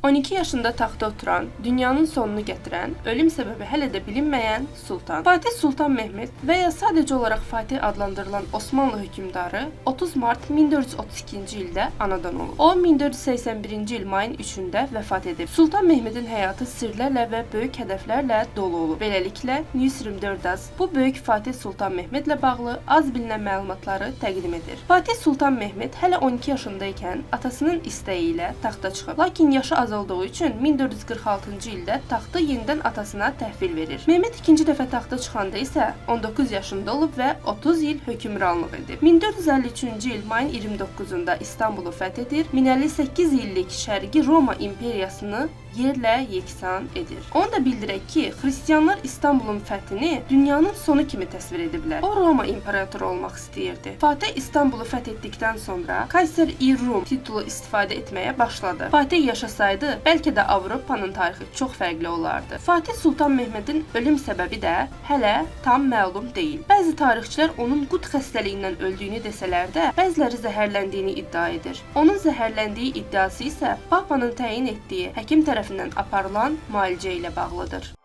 12 yaşında taxta oturan, dünyanın sonunu gətirən, ölüm səbəbi hələ də bilinməyən Sultan. Fatih Sultan Mehmet və ya sadəcə olaraq Fatih adlandırılan Osmanlı hökmdarı 30 mart 1432-ci ildə anadan olub. O 1481-ci il mayın 3-də vəfat edib. Sultan Mehmetin həyatı sirlərlə və böyük hədəflərlə dolu olub. Beləliklə, News 24 bu böyük Fatih Sultan Mehmetlə bağlı az bilinən məlumatları təqdim edir. Fatih Sultan Mehmet hələ 12 yaşındaykən atasının istəyi ilə taxta çıxıb. Lakin yaşı azaldığı üçün 1446-cı ildə taxtı yenidən atasına təhvil verir. Mehmet ikinci dəfə taxta çıxanda isə 19 yaşında olub və 30 il hökmranlıq edib. 1453-cü il mayın 29-da İstanbulu fəth edir, 1058 illik Şərqi Roma imperiyasını yerlə yeksan edir. Onu da bildirək ki, xristianlar İstanbulun fəthini dünyanın sonu kimi təsvir ediblər. O Roma imperatoru olmaq istəyirdi. Fatih İstanbulu fəth etdikdən sonra Kayser-i-Rum titulu istifadə etməyə başladı. Fatih yaşasaydı, bəlkə də Avropanın tarixi çox fərqli olardı. Fatih Sultan Mehmetin ölüm səbəbi də hələ tam məlum deyil. Bəzi tarixçilər onun qut xəstəliyindən öldüyünü desələr də, bəziləri zəhərləndiyini iddia edir. Onun zəhərləndiyi iddiası isə Papanın təyin etdiyi həkim tərəfindən aparılan müalicə ilə bağlıdır.